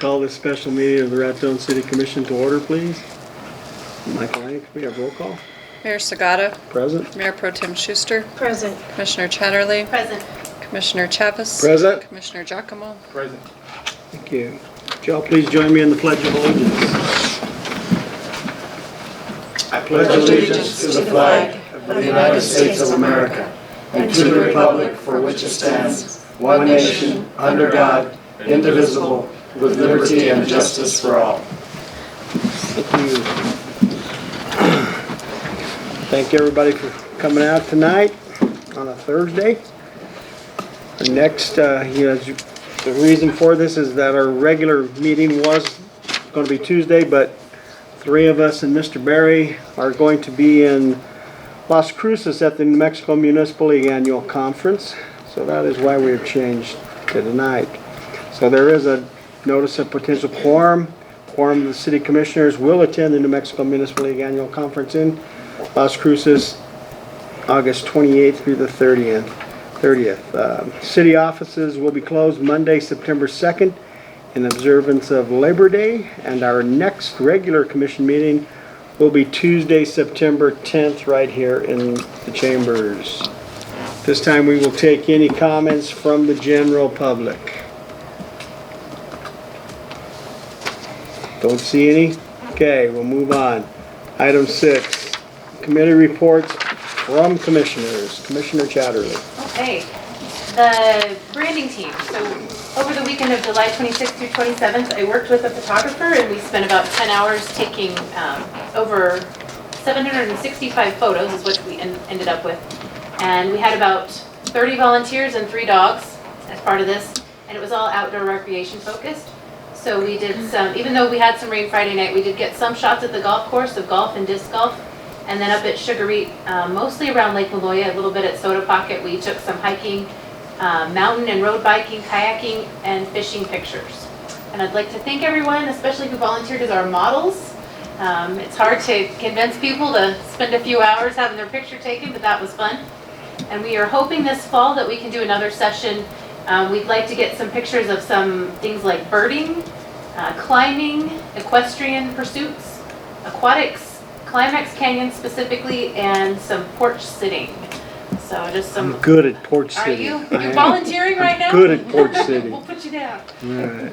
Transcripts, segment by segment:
call this special meeting of the Raton City Commission to order, please. Michael, can we have roll call? Mayor Sagata. Present. Mayor Pro Tem Schuster. Present. Commissioner Chatterley. Present. Commissioner Chavez. Present. Commissioner Giacomo. Present. Thank you. Would y'all please join me in the Pledge of Allegiance? I pledge allegiance to the flag of the United States of America and to the republic for which it stands, one nation, under God, indivisible, with liberty and justice for all. Thank you. Thank everybody for coming out tonight on a Thursday. The next, the reason for this is that our regular meeting was going to be Tuesday, but three of us and Mr. Barry are going to be in Las Cruces at the New Mexico Municipal League Annual Conference. So that is why we have changed to tonight. So there is a notice of potential quorum. Quorum of the City Commissioners will attend the New Mexico Municipal League Annual Conference in Las Cruces, August 28th through the 30th. City offices will be closed Monday, September 2nd in observance of Labor Day, and our next regular commission meeting will be Tuesday, September 10th, right here in the chambers. This time we will take any comments from the general public. Don't see any? Okay, we'll move on. Item 6, committee reports from commissioners. Commissioner Chatterley. Okay, the branding team. So over the weekend of July 26th through 27th, I worked with a photographer and we spent about 10 hours taking over 765 photos is what we ended up with. And we had about 30 volunteers and 3 dogs as part of this, and it was all outdoor recreation focused. So we did some, even though we had some rain Friday night, we did get some shots at the golf course of golf and disc golf. And then up at Sugar Reet, mostly around Lake Maloya, a little bit at Soda Pocket, we took some hiking, mountain and road biking, kayaking, and fishing pictures. And I'd like to thank everyone, especially who volunteered as our models. It's hard to convince people to spend a few hours having their picture taken, but that was fun. And we are hoping this fall that we can do another session. We'd like to get some pictures of some things like birding, climbing, equestrian pursuits, aquatics, Climax Canyon specifically, and some porch sitting. So just some. I'm good at porch sitting. Are you? You're volunteering right now? Good at porch sitting. We'll put you down.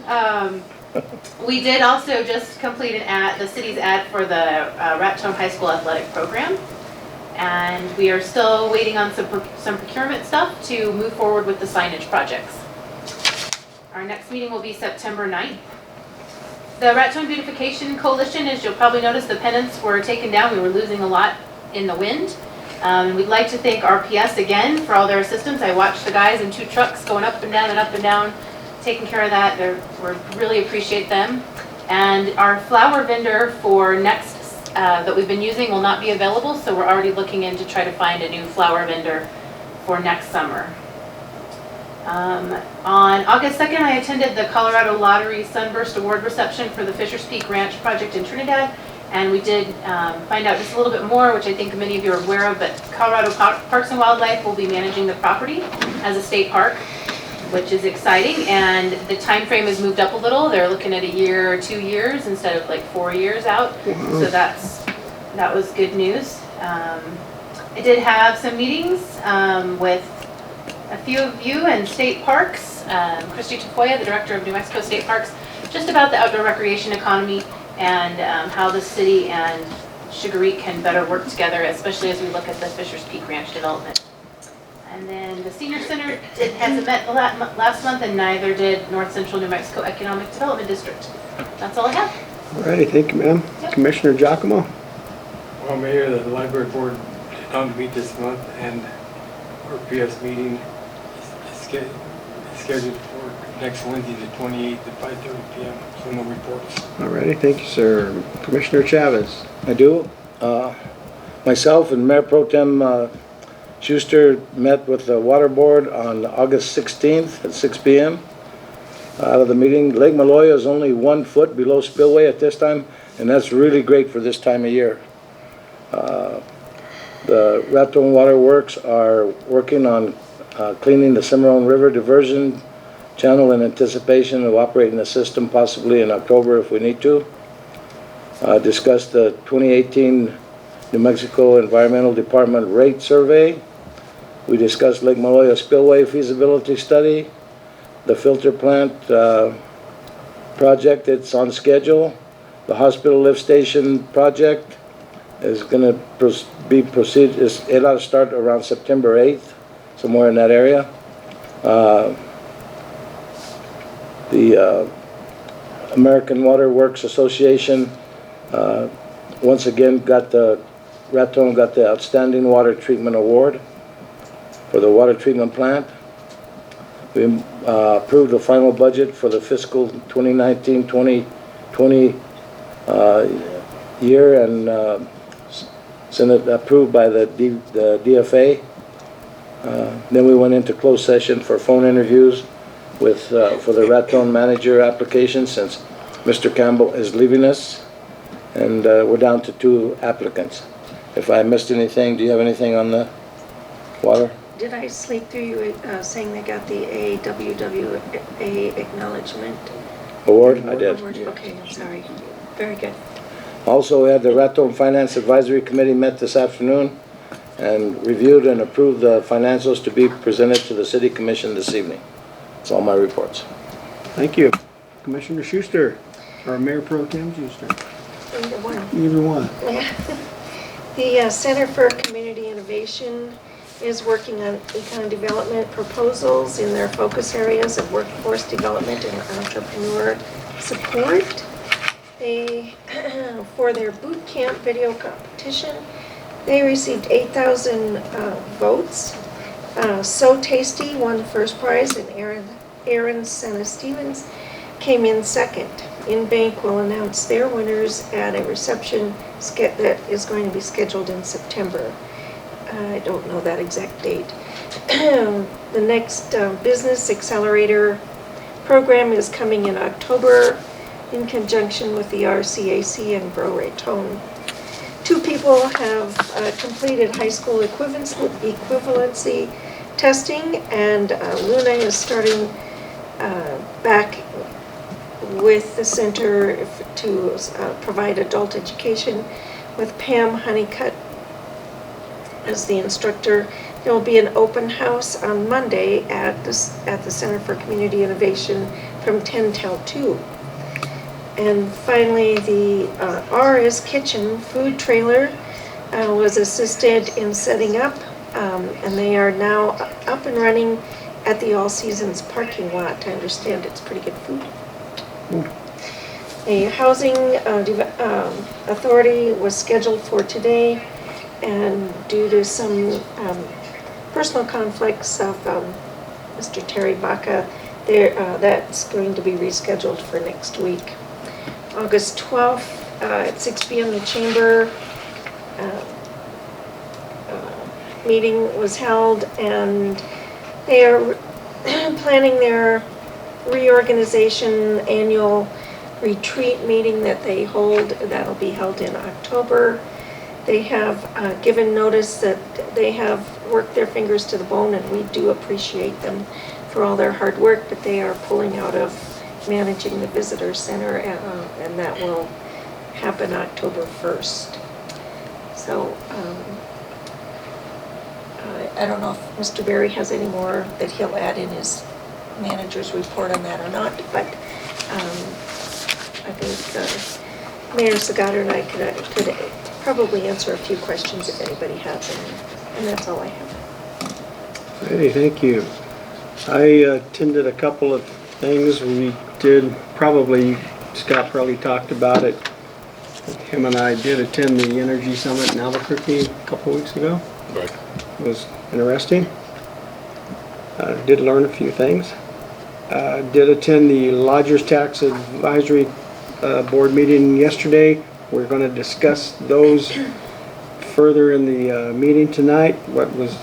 All right. We did also just complete an ad, the city's ad for the Raton High School athletic program. And we are still waiting on some procurement stuff to move forward with the signage projects. Our next meeting will be September 9th. The Raton Beautification Coalition, as you'll probably notice, the pennants were taken down. We were losing a lot in the wind. We'd like to thank RPS again for all their assistance. I watched the guys in 2 trucks going up and down, taking care of that. We really appreciate them. And our flower vendor for next that we've been using will not be available, so we're already looking in to try to find a new flower vendor for next summer. On August 2nd, I attended the Colorado Lottery Sunburst Award reception for the Fisher's Peak Ranch project in Trinidad, and we did find out just a little bit more, which I think many of you are aware of, but Colorado Parks and Wildlife will be managing the property as a state park, which is exciting, and the time frame has moved up a little. They're looking at 1 year or 2 years instead of like 4 years out, so that was good news. I did have some meetings with a few of you in state parks, Christy Tafoya, the director of New Mexico State Parks, just about the outdoor recreation economy and how the city and Sugar Reet can better work together, especially as we look at the Fisher's Peak Ranch development. And then the Senior Center hasn't met last month, and neither did North Central New Mexico Economic Development District. That's all I have. All righty, thank you, ma'am. Yep. Commissioner Giacomo. Well, Mayor, the library board did not meet this month, and our PS meeting is scheduled for next Wednesday, the 28th at 5:30 p.m. So no reports. All righty, thank you, sir. Commissioner Chavez. I do. Myself and Mayor Pro Tem Schuster met with the water board on August 16th at 6 p.m. Out of the meeting, Lake Maloya is only 1 foot below spillway at this time, and that's really great for this time of year. The Raton Water Works are working on cleaning the Cimarron River diversion channel in anticipation of operating the system possibly in October if we need to. Discussed the 2018 New Mexico Environmental Department rate survey. We discussed Lake Maloya spillway feasibility study, the filter plant project, it's on schedule. The hospital lift station project is going to it ought to start around September 8th, somewhere in that area. The American Water Works Association once again Raton got the Outstanding Water Treatment Award for the water treatment plant. We approved the final budget for the fiscal 2019-2020 year, and Senate approved by the DFA. Then we went into closed session for phone interviews for the Raton manager application, since Mr. Campbell is leaving us, and we're down to 2 applicants. If I missed anything, do you have anything on the water? Did I sleep through you saying they got the AWWA acknowledgement? Award? I did. Award? Okay, I'm sorry. Very good. Also, we had the Raton Finance Advisory Committee met this afternoon and reviewed and approved the financials to be presented to the City Commission this evening. That's all my reports. Thank you. Commissioner Schuster, or Mayor Pro Tem Schuster. Either one. Either one. The Center for Community Innovation is working on econ development proposals in their focus areas of workforce development and entrepreneur support. They, for their boot camp video competition, they received 8,000 votes. So Tasty won first prize, and Aaron Senna Stevens came in second. InBank will announce their winners at a reception that is going to be scheduled in September. I don't know that exact date. The next Business Accelerator program is coming in October in conjunction with the RCAC and Raton. 2 people have completed high school equivalency testing, and Luna is starting back with the center to provide adult education with Pam Honeycutt as the instructor. There will be an open house on Monday at the Center for Community Innovation from 10 till 2. And finally, the RS Kitchen food trailer was assisted in setting up, and they are now up and running at the All Seasons parking lot. I understand it's pretty good food. A housing authority was scheduled for today, and due to some personal conflicts of Mr. Terry Baca, that's going to be rescheduled for next week. August 12th at 6 p.m. the Chamber meeting was held, and they are planning their reorganization annual retreat meeting that they hold. That'll be held in October. They have given notice that they have worked their fingers to the bone, and we do appreciate them for all their hard work, but they are pulling out of managing the visitor center, and that will happen October 1st. So I don't know if Mr. Berry has any more that he'll add in his manager's report on that or not, but I think Mayor Segato and I could probably answer a few questions if anybody has any, and that's all I have. Hey, thank you. I attended a couple of things. We did Scott probably talked about it. Him and I did attend the Energy Summit in Albuquerque a couple of weeks ago. Right. It was interesting. Did learn a few things. Did attend the Lodgers Tax Advisory Board meeting yesterday. We're going to discuss those further in the meeting tonight, what was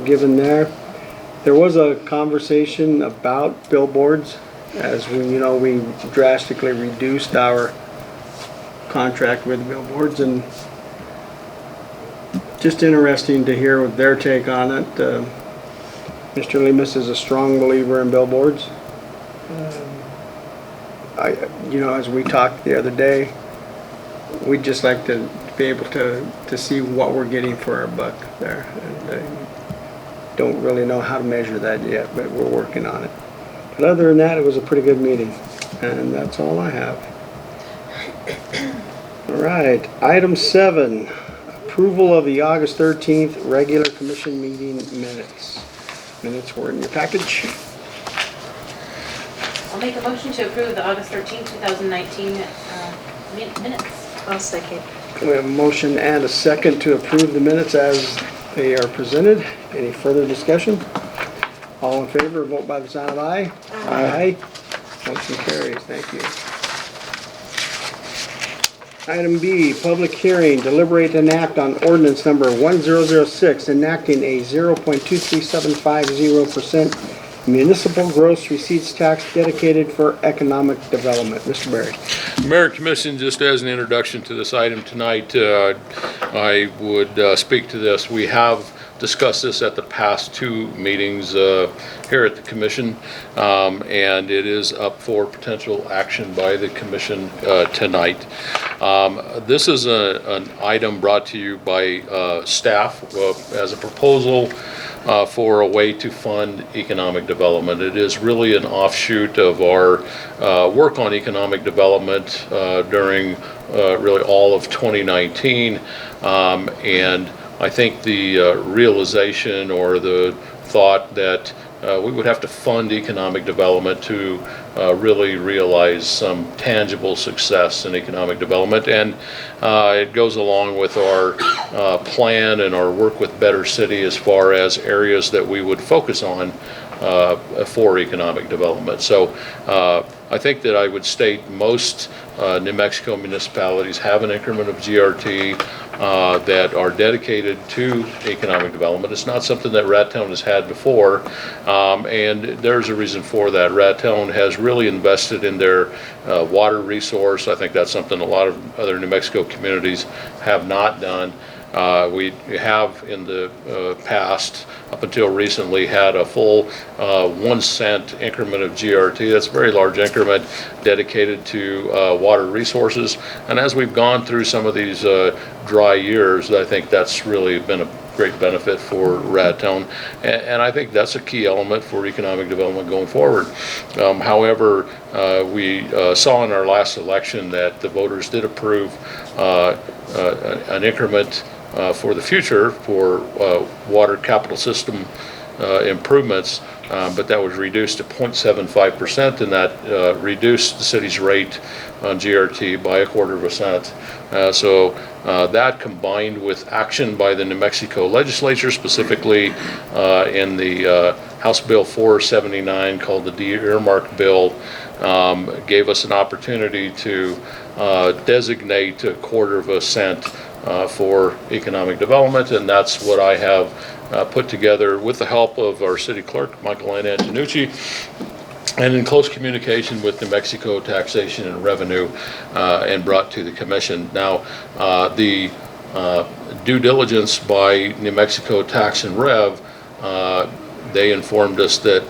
given there. There was a conversation about billboards, as we drastically reduced our contract with billboards, and just interesting to hear their take on it. Mr. Lemus is a strong believer in billboards, As we talked the other day, we'd just like to be able to see what we're getting for our buck there. And don't really know how to measure that yet, but we're working on it. But other than that, it was a pretty good meeting, and that's all I have. All right, item 7, approval of the August 13th regular commission meeting minutes. Minutes were in your package. I'll make a motion to approve the August 13th, 2019 minutes. I'll second. We have a motion and a second to approve the minutes as they are presented. Any further discussion? All in favor, vote by the sign of aye. Aye. Motion carries. Thank you. Item B, public hearing, deliberate and act on ordinance number 1006, enacting a 0.23750% municipal gross receipts tax dedicated for economic development. Mr. Berry. Mayor and Commission, just as an introduction to this item tonight, I would speak to this. We have discussed this at the past 2 meetings here at the Commission, and it is up for potential action by the Commission tonight. This is an item brought to you by staff as a proposal for a way to fund economic development. It is really an offshoot of our work on economic development during really all of 2019, and I think the realization or the thought that we would have to fund economic development to really realize some tangible success in economic development, and it goes along with our plan and our work with Better City as far as areas that we would focus on for economic development. So I think that I would state most New Mexico municipalities have an increment of GRT that are dedicated to economic development. It's not something that Raton has had before, and there's a reason for that. Raton has really invested in their water resource. I think that's something a lot of other New Mexico communities have not done. We have in the past, up until recently, had a full 1 cent increment of GRT. That's a very large increment dedicated to water resources. And as we've gone through some of these dry years, I think that's really been a great benefit for Raton. And I think that's a key element for economic development going forward. However, we saw in our last election that the voters did approve an increment for the future for water capital system improvements, but that was reduced to 0.75%, and that reduced the city's rate on GRT by 1/4 cent. So that combined with action by the New Mexico legislature, specifically in the House Bill 479 called the de-earmark bill, gave us an opportunity to designate 1/4 cent for economic development, and that's what I have put together with the help of our city clerk, Michael Ann Antonucci, and in close communication with New Mexico Taxation and Revenue, and brought to the Commission. Now, the due diligence by New Mexico Tax and Rev, they informed us that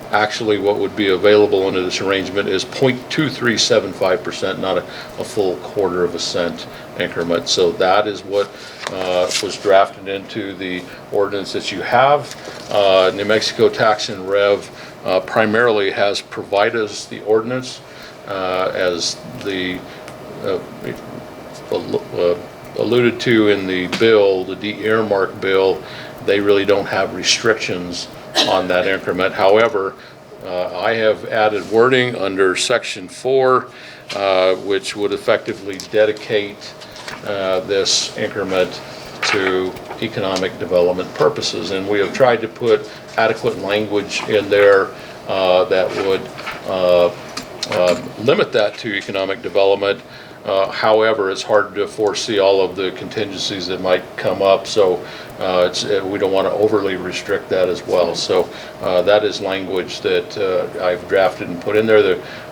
actually what would be available under this arrangement is 0.2375%, not a full 1/4 cent increment. So that is what was drafted into the ordinance that you have. New Mexico Tax and Rev primarily has provided us the ordinance as the alluded to in the bill, the de-earmark bill. They really don't have restrictions on that increment. However, I have added wording under section 4, which would effectively dedicate this increment to economic development purposes. And we have tried to put adequate language in there that would limit that to economic development. However, it's hard to foresee all of the contingencies that might come up, so we don't want to overly restrict that as well. So that is language that I've drafted and put in there.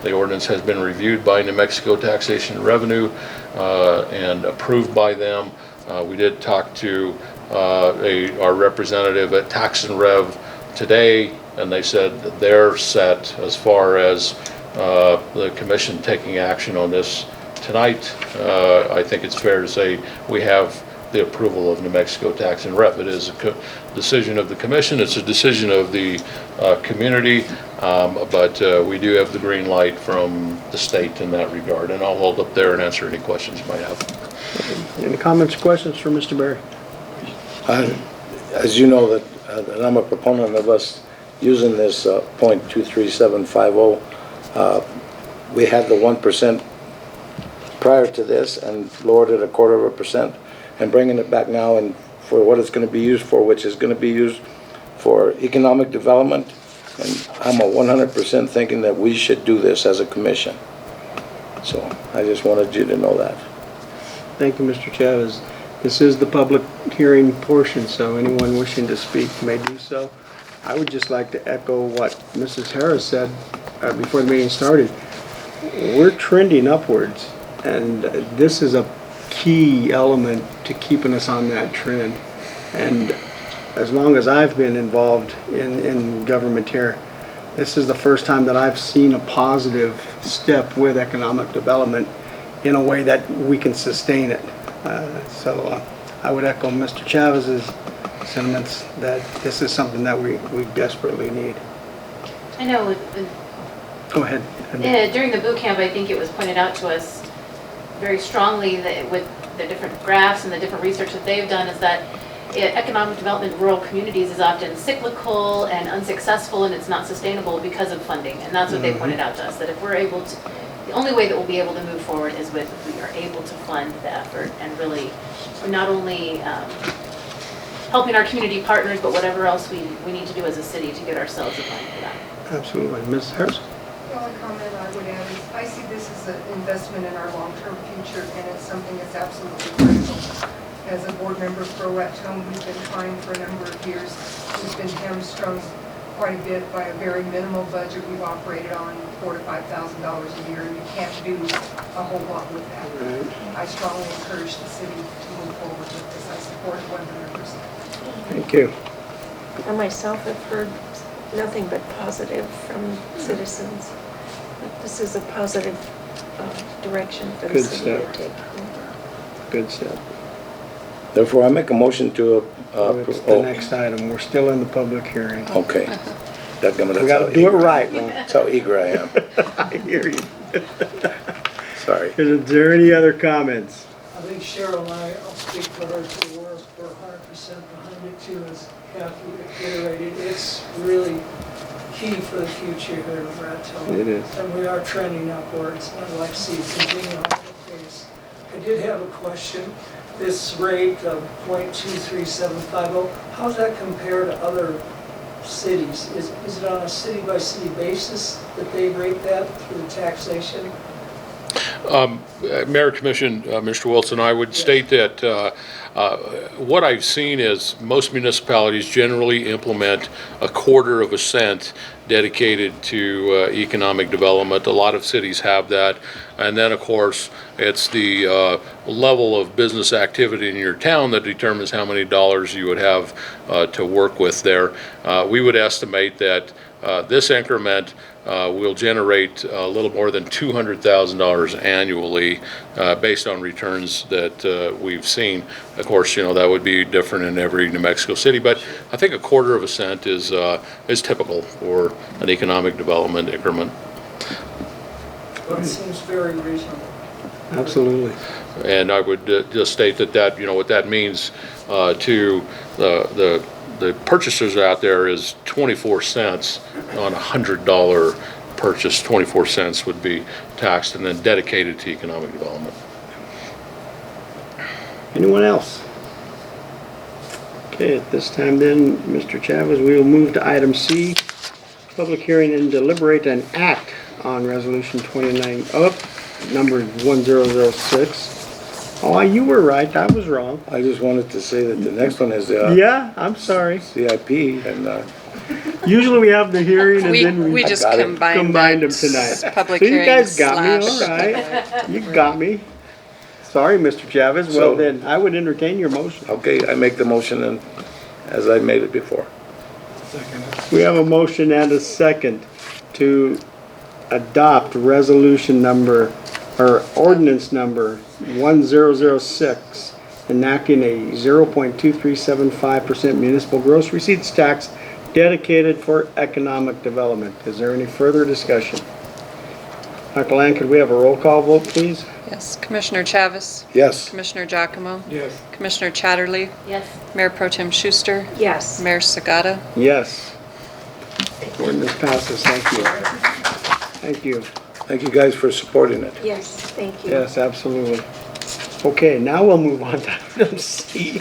The ordinance has been reviewed by New Mexico Taxation and Revenue and approved by them. We did talk to our representative at Tax and Rev today, and they said that they're set as far as the commission taking action on this tonight. I think it's fair to say we have the approval of New Mexico Tax and Rep. It is a decision of the commission, it's a decision of the community, but we do have the green light from the state in that regard, and I'll hold up there and answer any questions you might have. Any comments or questions for Mr. Berry? As you know, that I'm a proponent of us using this .23750. We had the 1% prior to this and lowered it 1/4%, and bringing it back now and for what it's going to be used for, which is going to be used for economic development. And I'm a 100% thinking that we should do this as a commission. So I just wanted you to know that. Thank you, Mr. Chavez. This is the public hearing portion, so anyone wishing to speak may do so. I would just like to echo what Mrs. Harris said before the meeting started. We're trending upwards, and this is a key element to keeping us on that trend. And as long as I've been involved in government here, this is the first time that I've seen a positive step with economic development in a way that we can sustain it. So I would echo Mr. Chavez's sentiments that this is something that we desperately need. I know, Go ahead. during the boot camp, I think it was pointed out to us very strongly that with the different graphs and the different research that they've done is that economic development in rural communities is often cyclical and unsuccessful, and it's not sustainable because of funding. And that's what they pointed out to us, that if we're able to, the only way that we'll be able to move forward is if we are able to fund the effort and really not only helping our community partners, but whatever else we need to do as a city to get ourselves applying for that. Absolutely. Ms. Harris? The only comment I would add is I see this as an investment in our long-term future, and it's something that's absolutely critical. As a board member for Raton, we've been trying for a number of years. We've been hamstrung quite a bit by a very minimal budget. We've operated on $4,000 to $5,000 a year, and you can't do a whole lot with that. Right. I strongly encourage the city to move forward with this. I support it 100%. Thank you. I myself have heard nothing but positive from citizens. This is a positive direction for the Good city step. to take. Good step. Therefore, I make a motion to It's the next item. We're still in the public hearing. Okay. That's We gotta do it right, Ron. That's how eager I am. I hear you. Sorry. Is there any other comments? I think Cheryl and I'll speak for her too, we're 100% behind it too, as Kathy iterated. It's really key for the future here in Raton. It is. And we are trending upwards, and I'd like to see it continue on that pace. I did have a question. This rate of .23750, how does that compare to other cities? Is it on a city-by-city basis that they rate that through the taxation? Mayor Commission, Mr. Wilson, I would state that what I've seen is most municipalities generally implement 1/4 cent dedicated to economic development. A lot of cities have that. And then, of course, it's the level of business activity in your town that determines how many dollars you would have to work with there. We would estimate that this increment will generate a little more than $200,000 annually based on returns that we've seen. Of course, you know, that would be different in every New Mexico city, but I think 1/4 cent is typical for an economic development increment. Well, it seems very reasonable. Absolutely. And I would just state that, you know, what that means to the purchasers out there is 24 cents on a $100 purchase. 24 cents would be taxed and then dedicated to economic development. Anyone else? Okay, at this time then, Mr. Chavez, we will move to item C, public hearing and deliberate and act on resolution 29, number 1006. Oh, you were right, I was wrong. I just wanted to say that the next one is Yeah, I'm sorry. CIP, and Usually we have the hearing and then We just got it. combined them tonight. Public So you hearing guys got me, slash- all right. You got me. Sorry, Mr. Chavez. Well, So- then, I would entertain your motion. okay, I make the motion and as I made it before. Second. We have a motion and a second to adopt resolution number, or ordinance number 1006, enacting a 0.2375% municipal gross receipts tax dedicated for economic development. Is there any further discussion? Dr. Land, could we have a roll call vote, please? Yes. Commissioner Chavez? Yes. Commissioner Giacomo? Yes. Commissioner Chatterley? Yes. Mayor Pro Tem Schuster? Yes. Mayor Sagata? Yes. Ordinance passes. Thank you. Thank you. Thank you guys for supporting it. Yes, thank you. Yes, absolutely. Okay, now we'll move on to item C.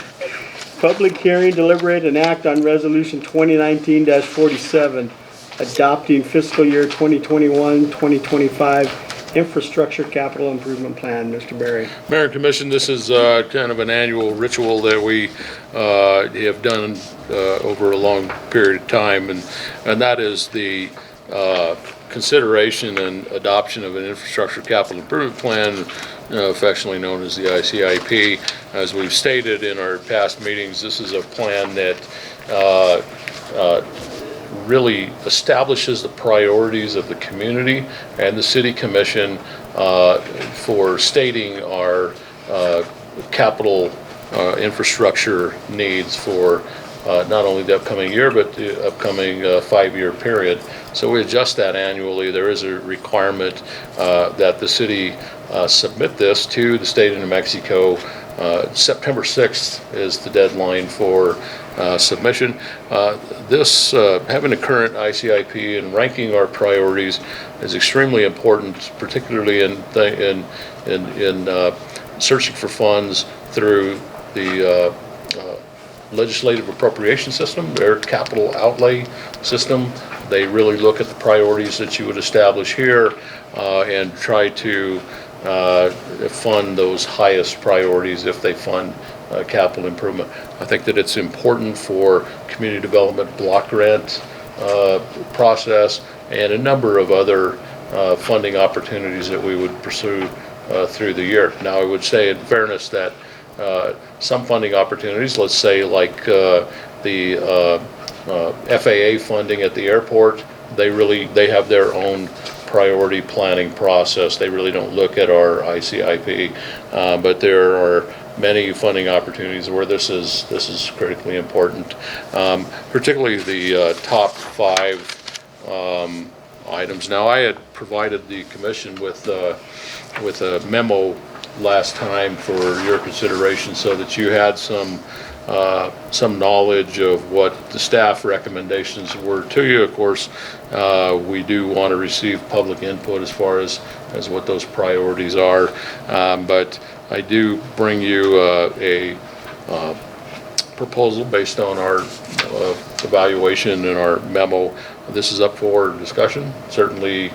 Public hearing, deliberate, and act on resolution 2019-47, adopting fiscal year 2021-2025 infrastructure capital improvement plan. Mr. Berry. Mayor and Commission, this is kind of an annual ritual that we have done over a long period of time, and that is the consideration and adoption of an infrastructure capital improvement plan, affectionately known as the ICIP. As we've stated in our past meetings, this is a plan that really establishes the priorities of the community and the city commission for stating our capital infrastructure needs for not only the upcoming year, but the upcoming 5-year period. So we adjust that annually. There is a requirement that the city submit this to the state of New Mexico. September 6th is the deadline for submission. Having a current ICIP and ranking our priorities is extremely important, particularly in searching for funds through the legislative appropriation system, their capital outlay system. They really look at the priorities that you would establish here and try to fund those highest priorities if they fund capital improvement. I think that it's important for community development block grant process and a number of other funding opportunities that we would pursue through the year. Now, I would say in fairness that some funding opportunities, let's say like the FAA funding at the airport, they have their own priority planning process. They really don't look at our ICIP, but there are many funding opportunities where this is critically important, particularly the top 5 items. Now, I had provided the commission with a memo last time for your consideration so that you had some knowledge of what the staff recommendations were to you. Of course, we do want to receive public input as far as what those priorities are, but I do bring you a proposal based on our evaluation and our memo. This is up for discussion, certainly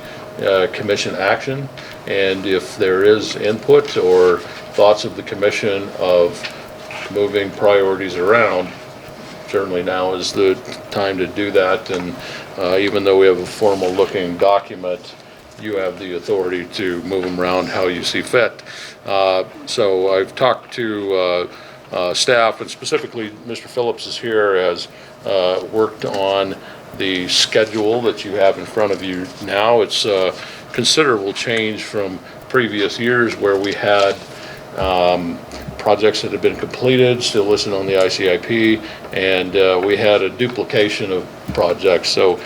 commission action, and if there is input or thoughts of the commission of moving priorities around, certainly now is the time to do that. And even though we have a formal looking document, you have the authority to move them around how you see fit. So I've talked to staff, and specifically Mr. Phillips is here, has worked on the schedule that you have in front of you now. It's a considerable change from previous years where we had projects that have been completed, still listed on the ICIP, and we had a duplication of projects. So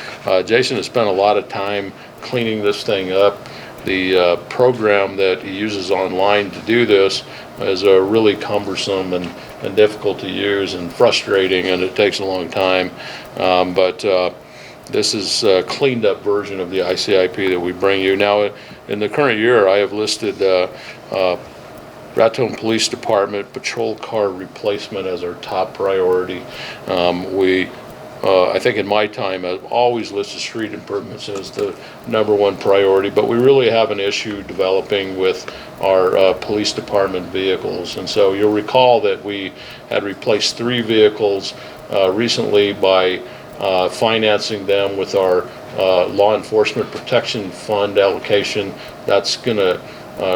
Jason has spent a lot of time cleaning this thing up. The program that he uses online to do this is really cumbersome and difficult to use and frustrating, and it takes a long time. But this is a cleaned up version of the ICIP that we bring you. Now, in the current year, I have listed Raton Police Department patrol car replacement as our top priority. I think in my time, I've always listed street improvements as the #1 priority, but we really have an issue developing with our police department vehicles. And so you'll recall that we had replaced 3 vehicles recently by financing them with our law enforcement protection fund allocation. That's going to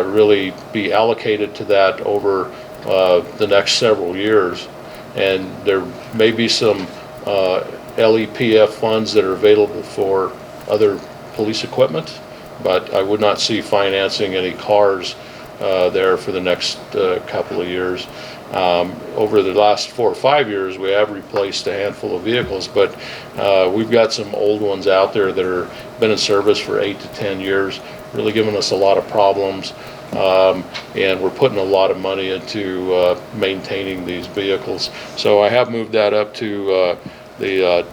really be allocated to that over the next several years, and there may be some LEPF funds that are available for other police equipment, but I would not see financing any cars there for the next couple of years. Over the last 4 or 5 years, we have replaced a handful of vehicles, but we've got some old ones out there that are been in service for 8 to 10 years, really giving us a lot of problems. And we're putting a lot of money into maintaining these vehicles. So I have moved that up to the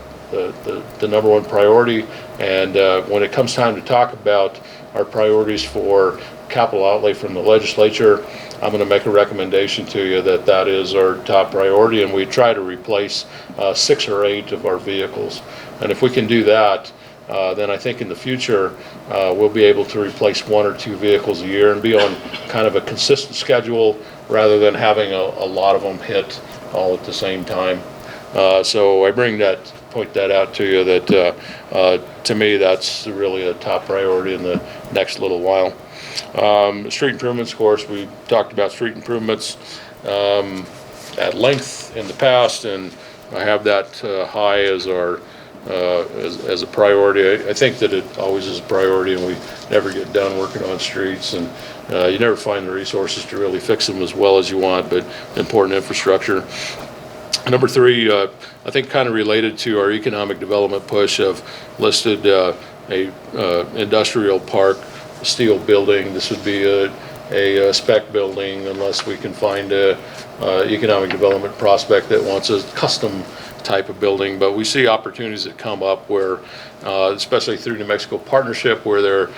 number one priority. And when it comes time to talk about our priorities for capital outlay from the legislature, I'm going to make a recommendation to you that that is our top priority, and we try to replace 6 or 8 of our vehicles. And if we can do that, then I think in the future we'll be able to replace 1 or 2 vehicles a year and be on kind of a consistent schedule rather than having a lot of them hit all at the same time. So I point that out to you that to me that's really a top priority in the next little while. Street improvements, of course, we talked about street improvements at length in the past, and I have that high as our as a priority. I think that it always is a priority, and we never get done working on streets, and you never find the resources to really fix them as well as you want, but important infrastructure. Number 3, I think kind of related to our economic development push, I've listed a industrial park steel building. This would be a spec building unless we can find a economic development prospect that wants a custom type of building. But we see opportunities that come up where, especially through New Mexico Partnership, where there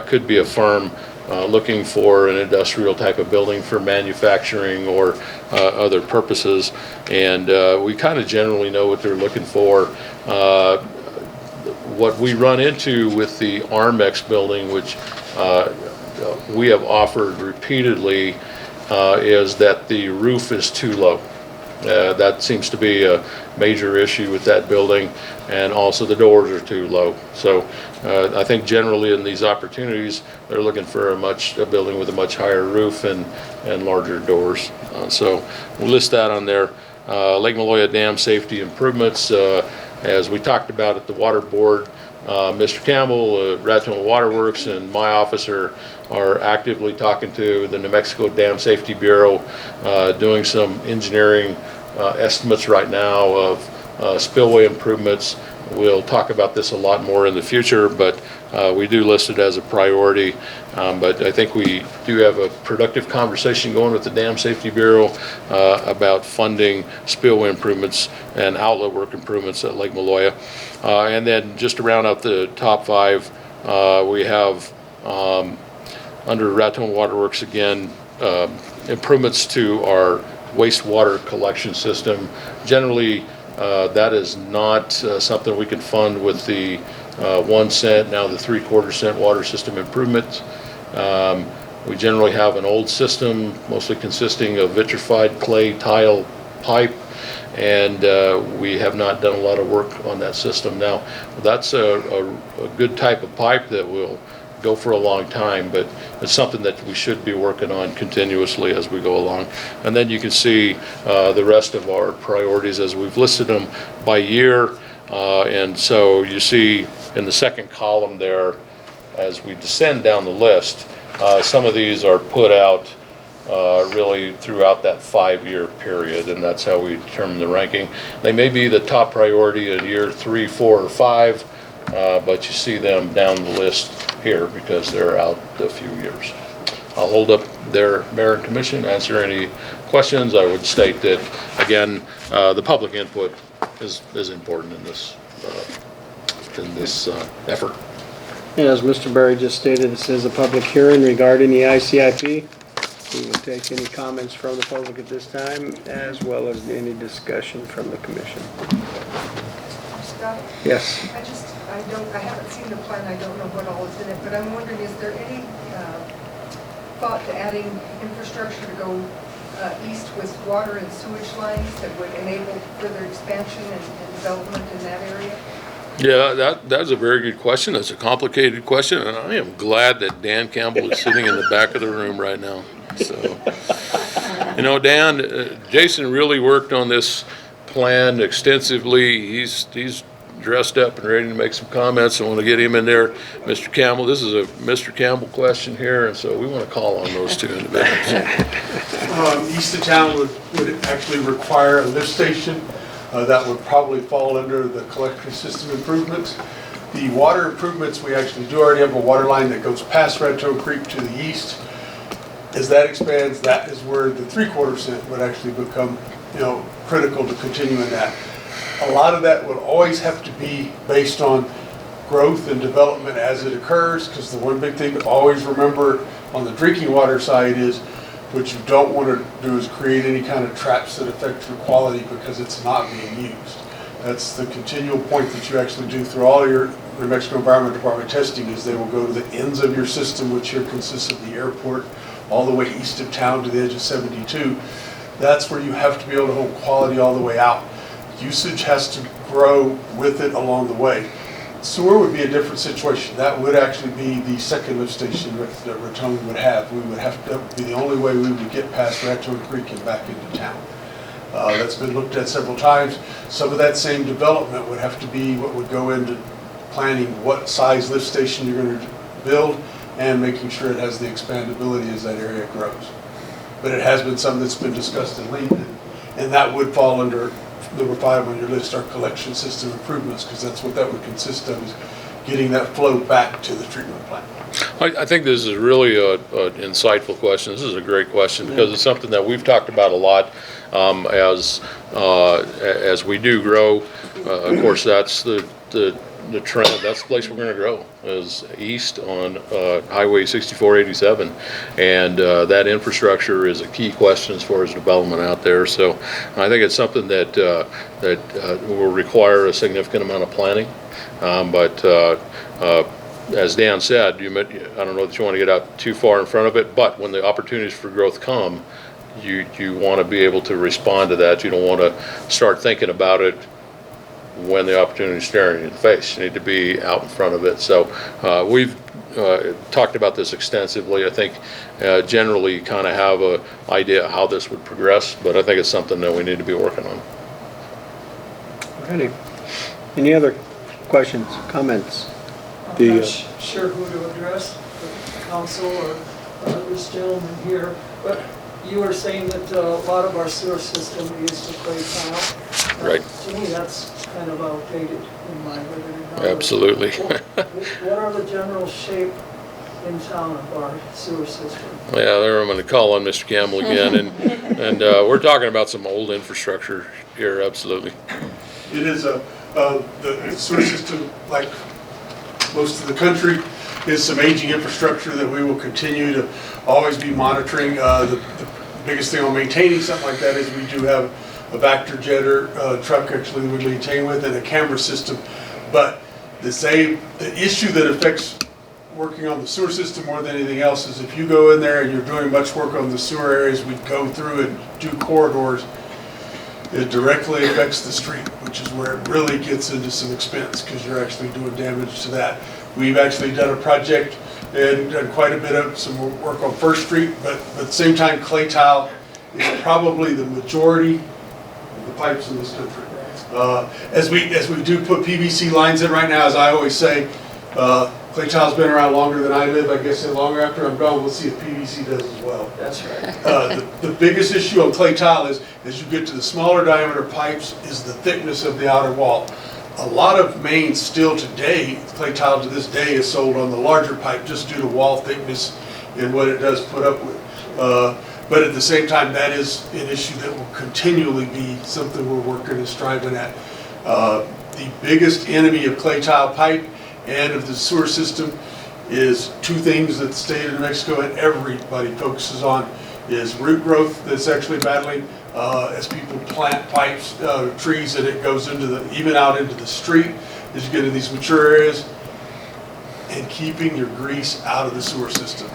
could be a firm looking for an industrial type of building for manufacturing or other purposes, and we kind of generally know what they're looking for. What we run into with the Armex building, which we have offered repeatedly, is that the roof is too low. That seems to be a major issue with that building, and also the doors are too low. So I think generally in these opportunities, they're looking for a building with a much higher roof and larger doors. So we'll list that on there. Lake Maloya Dam safety improvements, as we talked about at the Water Board, Mr. Campbell, Raton Waterworks, and my office are actively talking to the New Mexico Dam Safety Bureau, doing some engineering estimates right now of spillway improvements. We'll talk about this a lot more in the future, but we do list it as a priority. But I think we do have a productive conversation going with the Dam Safety Bureau about funding spillway improvements and outlet work improvements at Lake Maloya. And then just to round out the top 5, we have under Raton Waterworks again, improvements to our wastewater collection system. Generally, that is not something we can fund with the 1 cent, now the 3/4 cent water system improvements. We generally have an old system, mostly consisting of vitrified clay tile pipe, and we have not done a lot of work on that system. Now, that's a good type of pipe that will go for a long time, but it's something that we should be working on continuously as we go along. And then you can see the rest of our priorities as we've listed them by year. And so you see in the second column there, as we descend down the list, some of these are put out really throughout that 5-year period, and that's how we determine the ranking. They may be the top priority in year 3, 4, or 5, but you see them down the list here because they're out a few years. I'll hold up their Mayor and Commission, answer any questions. I would state that, again, the public input is important in this effort. As Mr. Berry just stated, this is a public hearing regarding the ICIP. We will take any comments from the public at this time, as well as any discussion from the commission. Scott? Yes. I haven't seen the plan, I don't know what all is in it, but I'm wondering, is there any thought to adding infrastructure to go east with water and sewage lines that would enable further expansion and development in that area? Yeah, that's a very good question. That's a complicated question, and I am glad that Dan Campbell is sitting in the back of the room right now. So, you know, Dan, Jason really worked on this plan extensively. He's dressed up and ready to make some comments. I want to get him in there. Mr. Campbell, this is a Mr. Campbell question here, and so we want to call on those two individuals. East of town would actually require a lift station. That would probably fall under the collection system improvements. The water improvements, we actually do already have a water line that goes past Raton Creek to the east. As that expands, that is where the 3/4 cent would actually become, critical to continuing that. A lot of that would always have to be based on growth and development as it occurs, because the one big thing to always remember on the drinking water side is what you don't want to do is create any kind of traps that affect your quality because it's not being used. That's the continual point that you actually do through all your New Mexico Environment Department testing, is they will go to the ends of your system, which here consists of the airport, all the way east of town to the edge of 72. That's where you have to be able to hold quality all the way out. Usage has to grow with it along the way. Sewer would be a different situation. That would actually be the second lift station that Raton would have. We would have to be the only way we would get past Raton Creek and back into town. That's been looked at several times. Some of that same development would have to be what would go into planning what size lift station you're going to build and making sure it has the expandability as that area grows. But it has been something that's been discussed in length, and that would fall under number 5 on your list, our collection system improvements, because that's what that would consist of, is getting that flow back to the treatment plant. I think this is really an insightful question. This is a great question because it's something that we've talked about a lot as we do grow. Of course, that's the trend. That's the place we're going to grow, is east on Highway 6487, and that infrastructure is a key question as far as development out there. So I think it's something that will require a significant amount of planning, but as Dan said, I don't know that you want to get out too far in front of it, but when the opportunities for growth come, you want to be able to respond to that. You don't want to start thinking about it when the opportunity is staring you in the face. You need to be out in front of it. So we've talked about this extensively. I think generally you kind of have an idea how this would progress, but I think it's something that we need to be working on. Ready. Any other questions, comments? I'm not sure who to address, the council or this gentleman here, but you were saying that a lot of our sewer system is the clay tile. Right. To me, that's kind of outdated in my living. Absolutely. What are the general shape in town of our sewer system? Yeah, there I'm going to call on Mr. Campbell again, and we're talking about some old infrastructure here. Absolutely. It is the sewer system, like most of the country, is some aging infrastructure that we will continue to always be monitoring. The biggest thing on maintaining something like that is we do have a Vector jetter truck actually we maintain with, and a camera system. But the issue that affects working on the sewer system more than anything else is if you go in there and you're doing much work on the sewer areas, we go through and do corridors, it directly affects the street, which is where it really gets into some expense because you're actually doing damage to that. We've actually done a project and done quite a bit of some work on First Street, but at the same time, clay tile is probably the majority of the pipes in this country. As we do put PVC lines in right now, as I always say, clay tile's been around longer than I live. I guess longer after I'm gone, we'll see if PVC does as well. That's right. The biggest issue on clay tile is, as you get to the smaller diameter pipes, is the thickness of the outer wall. A lot of mains still today, clay tile to this day, is sold on the larger pipe just due to wall thickness and what it does put up with. But at the same time, that is an issue that will continually be something we're working and striving at. The biggest enemy of clay tile pipe and of the sewer system is two things that the state of New Mexico and everybody focuses on, is root growth that's actually battling as people plant pipes, trees, and it goes into even out into the street as you get in these mature areas, and keeping your grease out of the sewer system.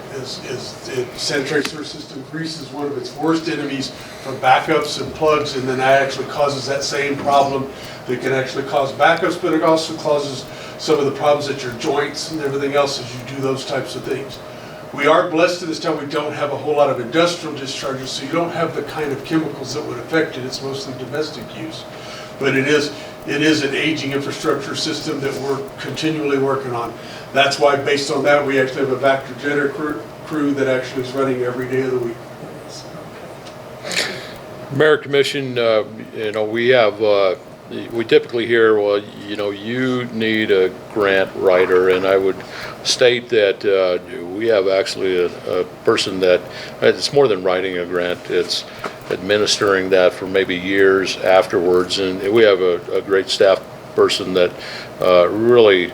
Sanitary sewer system grease is one of its worst enemies for backups and plugs, and then that actually causes that same problem that can actually cause backups, but it also causes some of the problems at your joints and everything else as you do those types of things. We are blessed at this time, we don't have a whole lot of industrial discharges, so you don't have the kind of chemicals that would affect it. It's mostly domestic use. But it is it is an aging infrastructure system that we're continually working on. That's why, based on that, we actually have a Vector Jetter crew that actually is running every day of the week. Mayor, Commission, you know, we typically hear, well, you know, you need a grant writer, and I would state that we have actually a person that, it's more than writing a grant, it's administering that for maybe years afterwards, and we have a great staff person that really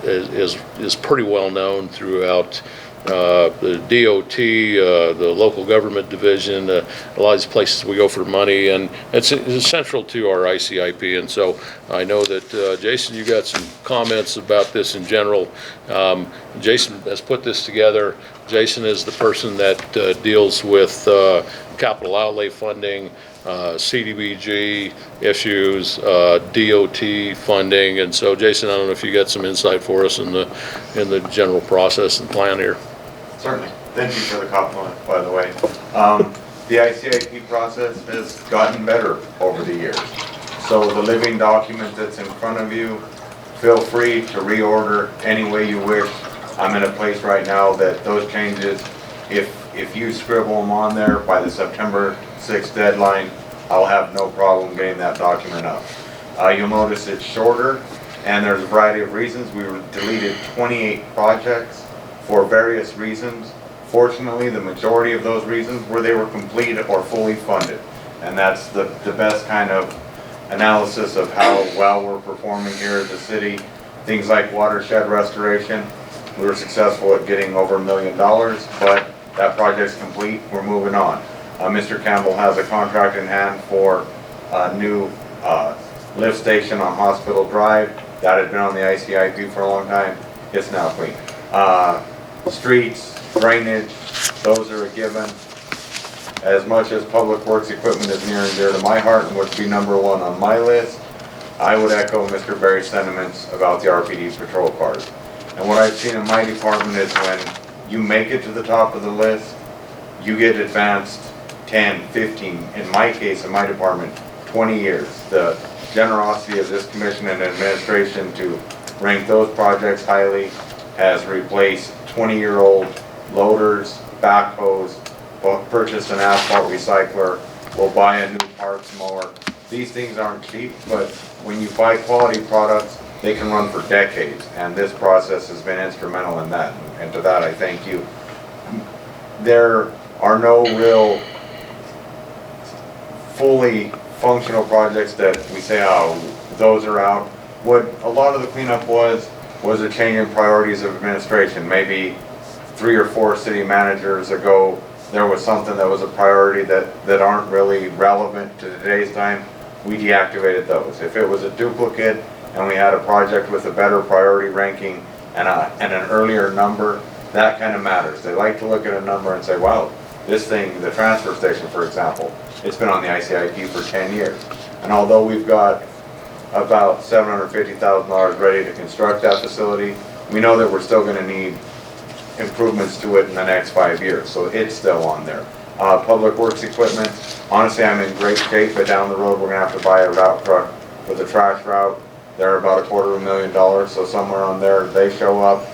is pretty well known throughout the DOT, the local government division, a lot of these places we go for money, and it's central to our ICIP. And so I know that, Jason, you got some comments about this in general. Jason has put this together. Jason is the person that deals with capital outlay funding, CDBG issues, DOT funding, and so Jason, I don't know if you got some insight for us in the general process and plan here. Certainly. Thank you for the compliment, by the way. The ICIP process has gotten better over the years. So the living document that's in front of you, feel free to reorder any way you wish. I'm in a place right now that those changes, if you scribble them on there by the September 6th deadline, I'll have no problem getting that document up. You'll notice it's shorter, and there's a variety of reasons. We deleted 28 projects for various reasons. Fortunately, the majority of those reasons were they were complete or fully funded. And that's the best kind of analysis of how well we're performing here at the city. Things like watershed restoration, we were successful at getting over $1 million, but that project's complete, we're moving on. Mr. Campbell has a contract in hand for a new lift station on Hospital Drive. That had been on the ICIP for a long time. It's now clean. Streets, drainage, those are a given. As much as public works equipment is near and dear to my heart and would be number one on my list, I would echo Mr. Berry's sentiments about the RPD patrol cars. And what I've seen in my department is when you make it to the top of the list, you get advanced 10, 15, in my case, in my department, 20 years. The generosity of this commission and administration to rank those projects highly has replaced 20-year-old loaders, backhoes, purchased an asphalt recycler, will buy a new parks mower. These things aren't cheap, but when you buy quality products, they can run for decades, and this process has been instrumental in that, and to that I thank you. There are no real fully functional projects that we say, oh, those are out. What a lot of the cleanup was a change in priorities of administration. Maybe 3 or 4 city managers ago, there was something that was a priority that aren't really relevant to today's time. We deactivated those. If it was a duplicate and we had a project with a better priority ranking and an earlier number, that kind of matters. They like to look at a number and say, wow, this thing, the transfer station, for example, it's been on the ICIP for 10 years. And although we've got about $750,000 ready to construct that facility, we know that we're still going to need improvements to it in the next 5 years. So it's still on there. Public works equipment, honestly, I'm in great shape, but down the road, we're going to have to buy a route truck for the trash route. They're about $250,000, so somewhere on there, they show up.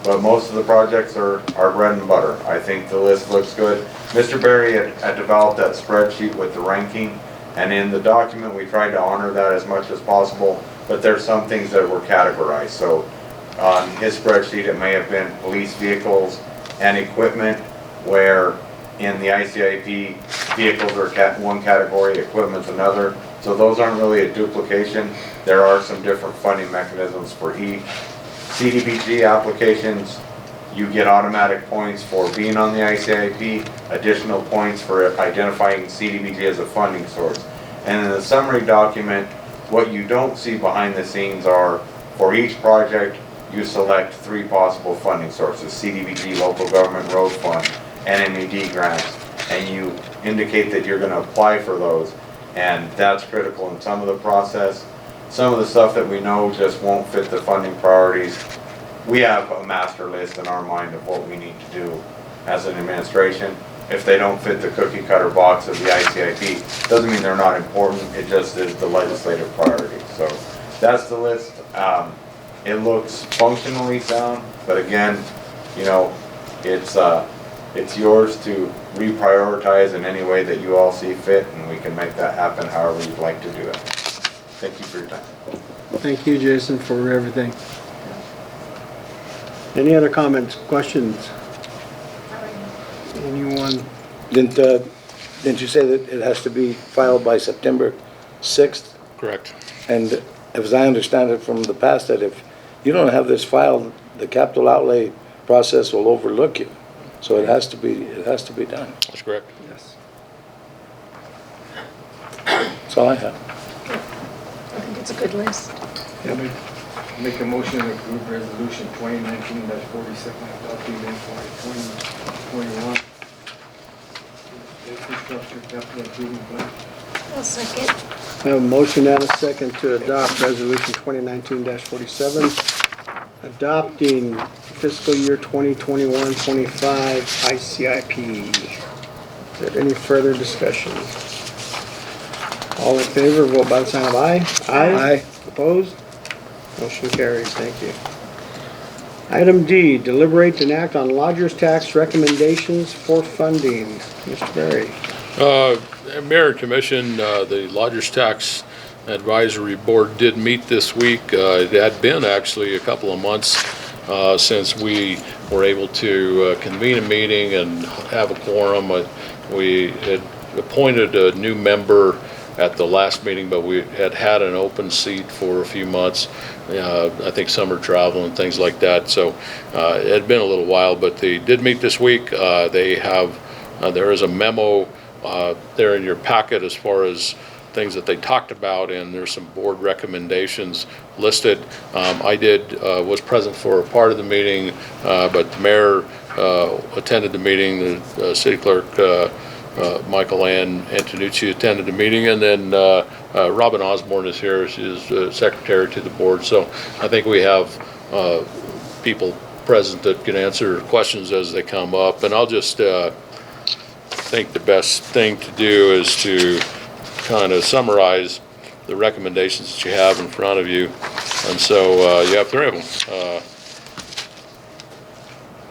But most of the projects are bread and butter. I think the list looks good. Mr. Berry had developed that spreadsheet with the ranking, and in the document we tried to honor that as much as possible, but there's some things that were categorized. So on his spreadsheet it may have been police vehicles and equipment, where in the ICIP vehicles are one category, equipment's another. So those aren't really a duplication. There are some different funding mechanisms for each. CDBG applications, you get automatic points for being on the ICIP, additional points for identifying CDBG as a funding source. And in the summary document, what you don't see behind the scenes are, for each project, you select 3 possible funding sources: CDBG, local government road fund, NMED grants, and you indicate that you're going to apply for those. And that's critical in some of the process. Some of the stuff that we know just won't fit the funding priorities, we have a master list in our mind of what we need to do as an administration. if they don't fit the cookie cutter box of the ICIP. Doesn't mean they're not important, it just is the legislative priority. So that's the list. It looks functionally sound, but again, you know, it's yours to reprioritize in any way that you all see fit, and we can make that happen however you'd like to do it. Thank you for your time. Thank you, Jason, for everything. Any other comments, questions? Anyone? Didn't you say that it has to be filed by September 6th? Correct. And as I understand it from the past, that if you don't have this filed, the capital outlay process will overlook you. So it has to be done. That's correct. Yes. That's all I have. I think it's a good list. Make a motion to approve resolution 2019-47 adopting FY 2021 infrastructure capital improvement plan. I'll second. I have a motion and a second to adopt resolution 2019-47, adopting fiscal year 2021-25 ICIP. Is there any further discussion? All in favor, vote by the sign of aye. Aye. Opposed? Motion carries. Thank you. Item D, deliberate and act on lodger's tax recommendations for funding. Mr. Berry. Mayor and Commission, the Lodgers Tax Advisory Board did meet this week. It had been actually a couple of months since we were able to convene a meeting and have a quorum. We had appointed a new member at the last meeting, but we had had an open seat for a few months. I think summer travel and things like that. So it had been a little while, but they did meet this week. They have, there is a memo there in your packet as far as things that they talked about, and there's some board recommendations listed. I was present for a part of the meeting, but the mayor attended the meeting, the city clerk, Michael Ann Antonucci attended the meeting, and then Robin Osborne is here. She's secretary to the board. So I think we have people present that can answer questions as they come up. And I'll just think the best thing to do is to kind of summarize the recommendations that you have in front of you. And so you have three of them.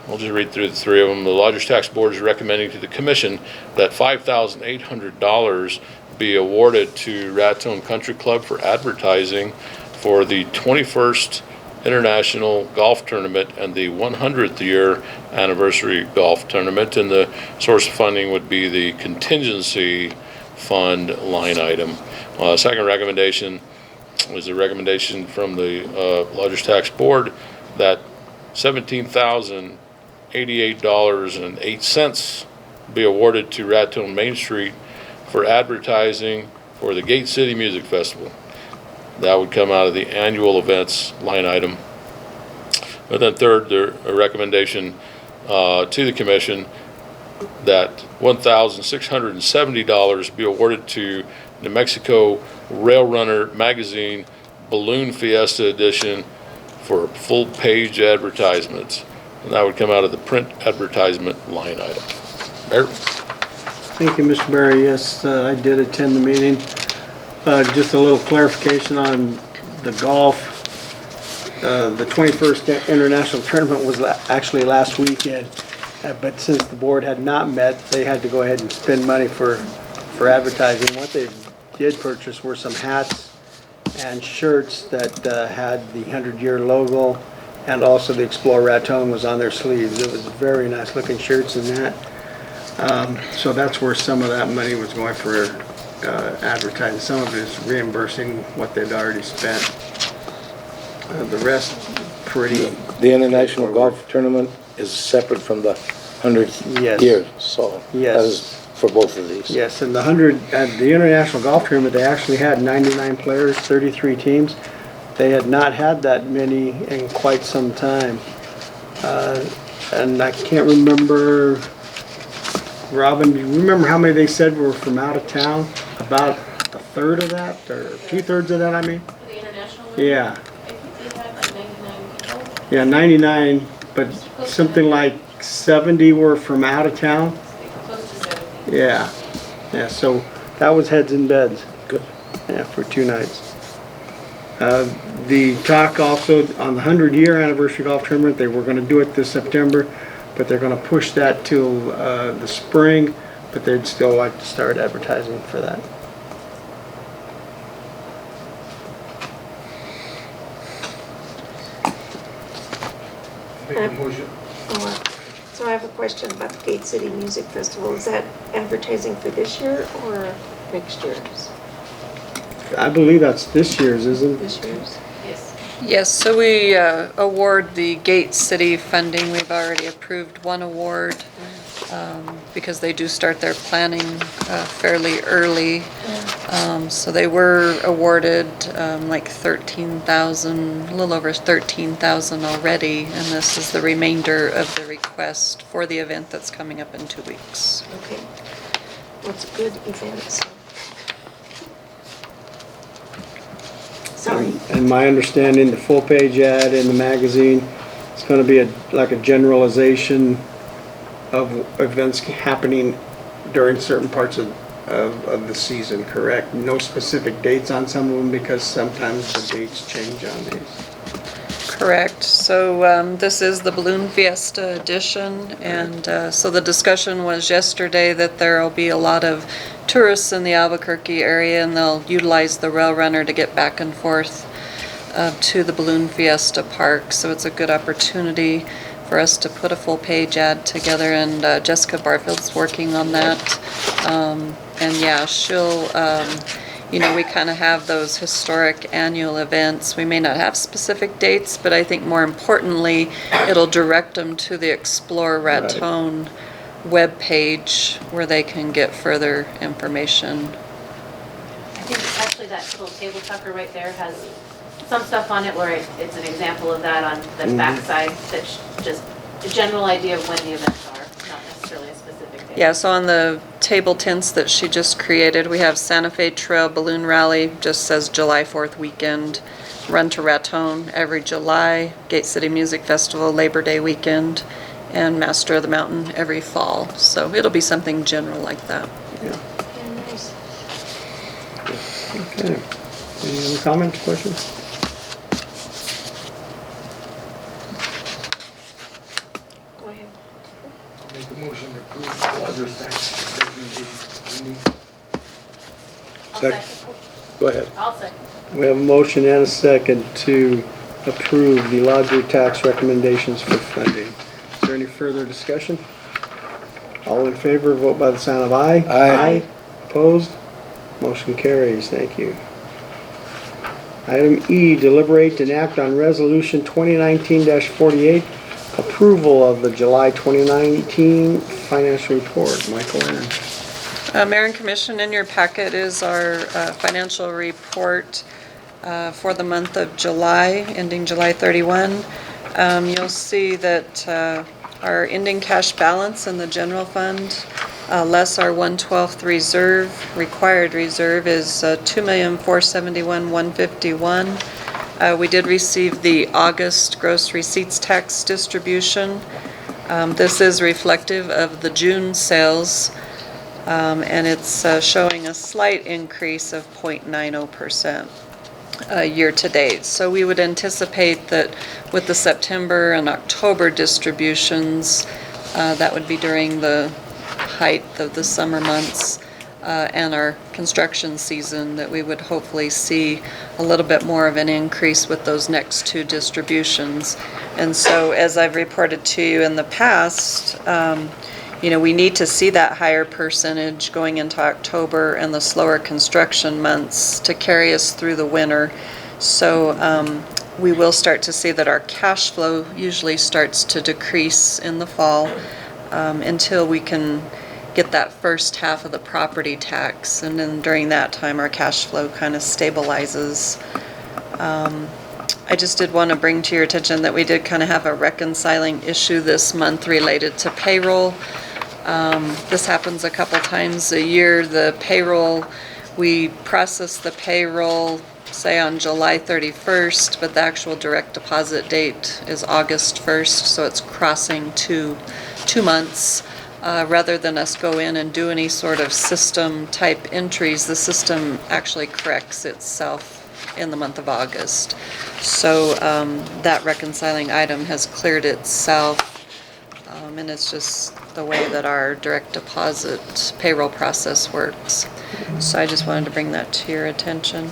I'll just read through the three of them. The Lodgers Tax Board is recommending to the Commission that $5,800 be awarded to Raton Country Club for advertising for the 21st International Golf Tournament and the 100th year anniversary golf tournament. And the source of funding would be the contingency fund line item. Second recommendation is a recommendation from the Lodgers Tax Board that $17,088.08 be awarded to Raton Main Street for advertising for the Gate City Music Festival. That would come out of the annual events line item. And then third, a recommendation to the Commission that $1,670 be awarded to New Mexico Rail Runner Magazine Balloon Fiesta Edition for full page advertisements. And that would come out of the print advertisement line item. Mayor? Thank you, Mr. Berry. Yes, I did attend the meeting. Just a little clarification on the golf. The 21st International Tournament was actually last weekend, but since the board had not met, they had to go ahead and spend money for advertising. What they did purchase were some hats and shirts that had the 100-year logo, and also the Explore Raton was on their sleeves. It was very nice looking shirts and that. So that's where some of that money was going for advertising. Some of it is reimbursing what they'd already spent. The rest, pretty. The International Golf Tournament is separate from the 100th Yes. year, so Yes. that is for both of these. Yes, and the International Golf Tournament, they actually had 99 players, 33 teams. They had not had that many in quite some time. And I can't remember, Robin, do you remember how many they said were from out of town? About a third of that, or 2/3 of that, I mean? For the international one? Yeah, I think they had like 99 people. yeah, 99, but something like 70 were from out of town. Close to Yeah, yeah, so that was heads and beds. Good. Yeah, for 2 nights. The talk also on the 100-year anniversary golf tournament, they were gonna do it this September, but they're gonna push that till the spring, but they'd still like to start advertising for that. Make a motion. So I have a question about the Gate City Music Festival. Is that advertising for this year or next year's? I believe that's this year's, isn't it? This year's? Yes. Yes, so we award the Gate City funding. We've already approved one award because they do start their planning fairly early. So they were awarded like 13,000, a little over 13,000 already, and this is the remainder of the request for the event that's coming up in 2 weeks. Okay. What's a good event? Sorry. And my understanding, the full-page ad in the magazine, it's gonna be like a generalization of events happening during certain parts of the season, correct? No specific dates on some of them because sometimes the dates change on these. Correct. So this is the Balloon Fiesta edition, and so the discussion was yesterday that there will be a lot of tourists in the Albuquerque area, and they'll utilize the rail runner to get back and forth to the Balloon Fiesta Park. So it's a good opportunity for us to put a full-page ad together, and Jessica Barfield's working on that. And yeah, she'll, you know, we kind of have those historic annual events. We may not have specific dates, but I think more importantly, it'll direct them to the Explore Raton webpage where they can get further information. I think actually that little table tucker right there has some stuff on it where it's an example of that on the backside. That's just a general idea of when the events are, not necessarily a specific date. Yeah, so on the table tents that she just created, we have Santa Fe Trail Balloon Rally, just says July 4th weekend. Run to Raton every July, Gate City Music Festival Labor Day weekend, and Master of the Mountain every fall. So it'll be something general like that. Yeah. Yeah, nice. Okay. Any other comments, questions? Go ahead. Make a motion to approve the Lodger's tax recommendation. I'll Second. second. Go ahead. I'll second. We have a motion and a second to approve the lodger tax recommendations for funding. Is there any further discussion? All in favor, vote by the sign of aye. Aye. Opposed? Motion carries. Thank you. Item E, deliberate and act on resolution 2019-48, approval of the July 2019 financial report. Michael Aaron. Mayor and Commission, in your packet is our financial report for the month of July, ending July 31. You'll see that our ending cash balance in the general fund, less our 1/12th reserve, required reserve, is $2,471,151. We did receive the August gross receipts tax distribution. This is reflective of the June sales. And it's showing a slight increase of 0.90% year-to-date. So we would anticipate that with the September and October distributions, that would be during the height of the summer months and our construction season, that we would hopefully see a little bit more of an increase with those next two distributions. And so as I've reported to you in the past, you know, we need to see that higher percentage going into October and the slower construction months to carry us through the winter. So we will start to see that our cash flow usually starts to decrease in the fall until we can get that first half of the property tax. And then during that time, our cash flow kind of stabilizes. I just did want to bring to your attention that we did kind of have a reconciling issue this month related to payroll. This happens a couple times a year. The payroll, we process the payroll, say on July 31st, but the actual direct deposit date is August 1st, so it's crossing two months. rather than us go in and do any sort of system type entries, the system actually corrects itself in the month of August. So that reconciling item has cleared itself, and it's just the way that our direct deposit payroll process works. So I just wanted to bring that to your attention.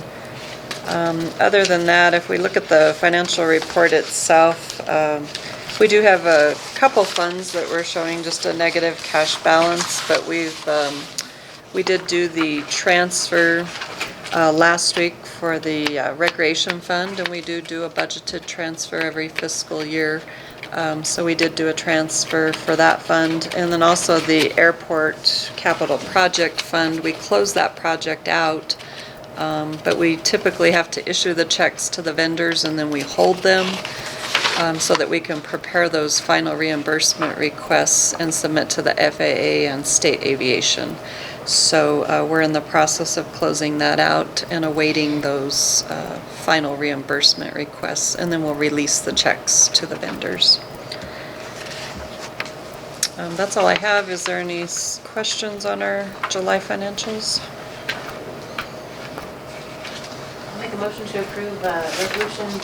Other than that, if we look at the financial report itself, we do have a couple funds that we're showing just a negative cash balance, but we did do the transfer last week for the recreation fund, and we do a budgeted transfer every fiscal year. So we did do a transfer for that fund. And then also the airport capital project fund, we closed that project out, but we typically have to issue the checks to the vendors and then we hold them so that we can prepare those final reimbursement requests and submit to the FAA and state aviation. So we're in the process of closing that out and awaiting those final reimbursement requests, and then we'll release the checks to the vendors. That's all I have. Is there any questions on our July financials? I'll make a motion to approve resolution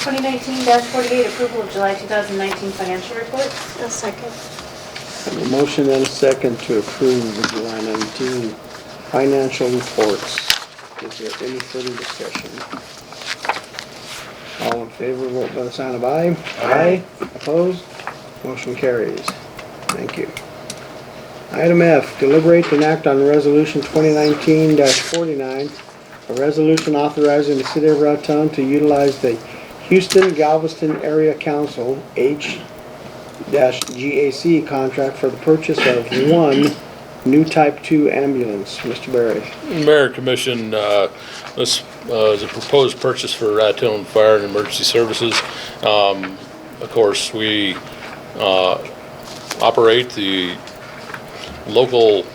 2019-48, approval of July 2019 financial reports. A second. A motion and a second to approve the July 19 financial reports. Is there any further discussion? All in favor, vote by the sign of aye. Aye. Opposed? Motion carries. Thank you. Item F, deliberate and act on resolution 2019-49, a resolution authorizing the city of Raton to utilize the Houston-Galveston Area Council, H-GAC contract for the purchase of one new Type 2 ambulance. Mr. Berry. Mayor and Commission, this is a proposed purchase for Raton Fire and Emergency Services. Of course, we operate the local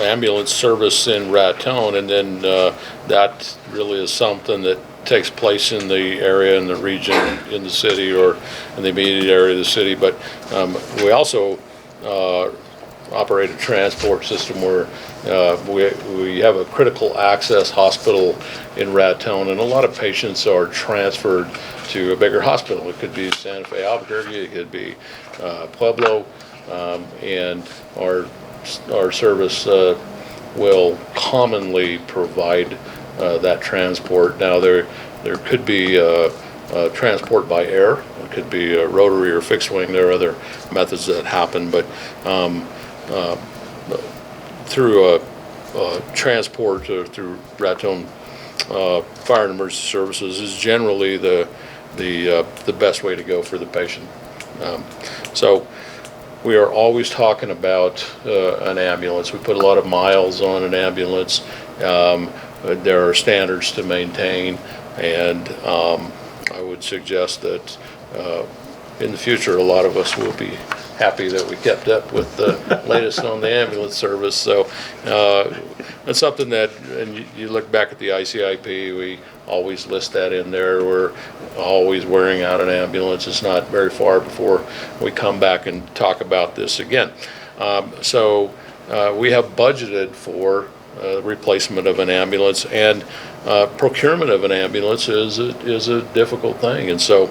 ambulance service in Raton, and then that really is something that takes place in the area, in the region, in the city, or in the immediate area of the city. But we also operate a transport system where we have a critical access hospital in Raton, and a lot of patients are transferred to a bigger hospital. It could be Santa Fe, Albuquerque, it could be Pueblo, and our service will commonly provide that transport. Now there could be transport by air, it could be a rotary or fixed wing. There are other methods that happen, but through a transport through Raton Fire and Emergency Services is generally the best way to go for the patient. So we are always talking about an ambulance. We put a lot of miles on an ambulance. There are standards to maintain, and I would suggest that in the future a lot of us will be happy that we kept up with the latest on the ambulance service. So it's something that, and you look back at the ICIP, we always list that in there. We're always wearing out an ambulance. It's not very far before we come back and talk about this again. So we have budgeted for replacement of an ambulance, and procurement of an ambulance is a difficult thing. And so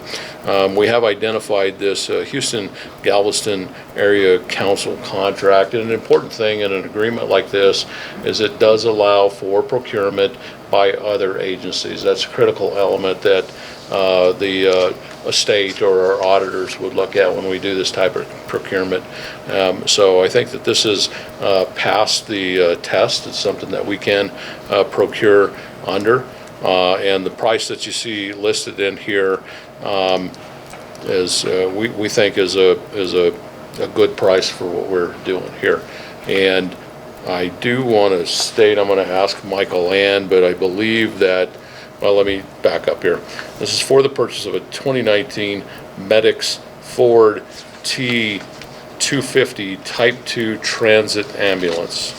we have identified this Houston-Galveston Area Council contract. And an important thing in an agreement like this is it does allow for procurement by other agencies. That's a critical element that the state or our auditors would look at when we do this type of procurement. So I think that this is passed the test. It's something that we can procure under, and the price that you see listed in here is we think is a good price for what we're doing here. And I do want to state, I'm going to ask Michael Ann, but I believe that, well, let me back up here. This is for the purchase of a 2019 Medix Ford T250 Type 2 Transit Ambulance.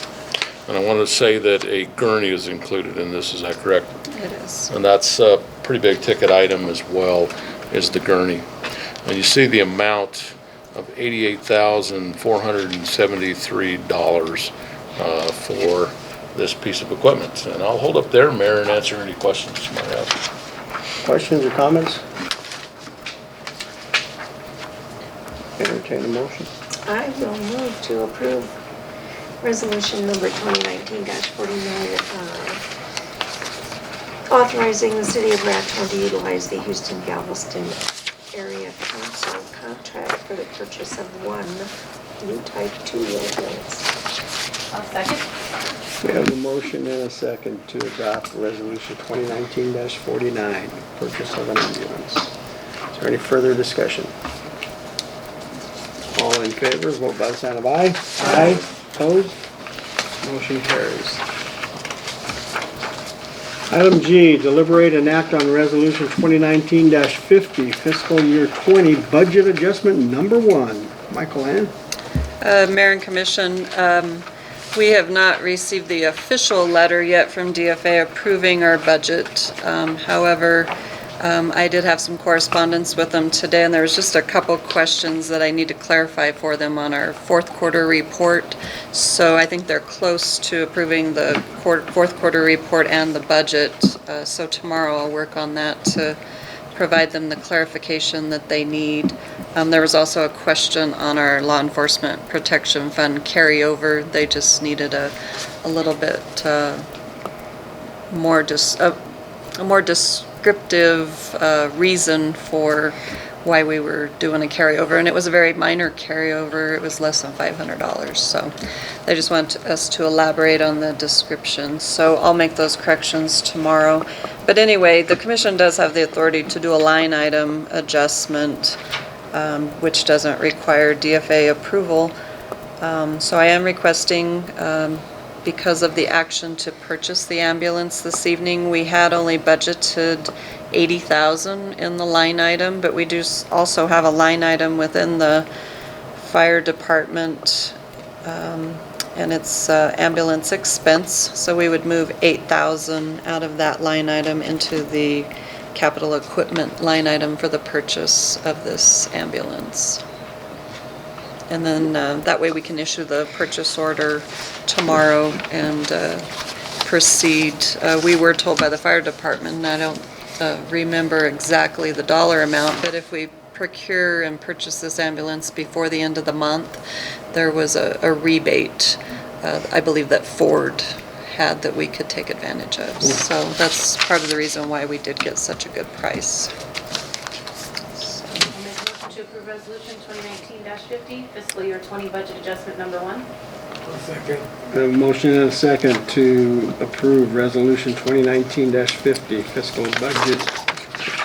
And I want to say that a gurney is included in this, is that correct? It is. And that's a pretty big ticket item as well, is the gurney. And you see the amount of $88,473 for this piece of equipment. And I'll hold up there, Mayor, and answer any questions you might have. Questions or comments? Entertain a motion. I will move to approve resolution number 2019-49, authorizing the city of Raton to utilize the Houston-Galveston Area Council contract for the purchase of one new type 2 ambulance. I'll second. We have a motion and a second to adopt resolution 2019-49, purchase of an ambulance. Is there any further discussion? All in favor, vote by the sign of aye. Aye. Opposed? Motion carries. Item G, deliberate and act on resolution 2019-50, fiscal year 20, budget adjustment number 1. Michael Ann? Mayor and Commission, we have not received the official letter yet from DFA approving our budget. However, I did have some correspondence with them today, and there was just a couple questions that I need to clarify for them on our fourth quarter report. So I think they're close to approving the fourth quarter report and the budget. So tomorrow I'll work on that to provide them the clarification that they need. There was also a question on our Law Enforcement Protection Fund carryover. They just needed a little bit more descriptive reason for why we were doing a carryover, and it was a very minor carryover. It was less than $500, so they just want us to elaborate on the description. So I'll make those corrections tomorrow. But anyway, the commission does have the authority to do a line item adjustment, which doesn't require DFA approval. So I am requesting, because of the action to purchase the ambulance this evening, we had only budgeted $80,000 in the line item, but we do also have a line item within the fire department, and it's ambulance expense. So we would move $8,000 out of that line item into the capital equipment line item for the purchase of this ambulance. And then that way we can issue the purchase order tomorrow and proceed. We were told by the fire department, and I don't remember exactly the dollar amount, but if we procure and purchase this ambulance before the end of the month, there was a rebate, I believe that Ford had, that we could take advantage of. So that's part of the reason why we did get such a good price. I'll make a motion to approve resolution 2019-50, fiscal year 20 budget adjustment number 1. I'll second. We have a motion and a second to approve resolution 2019-50, fiscal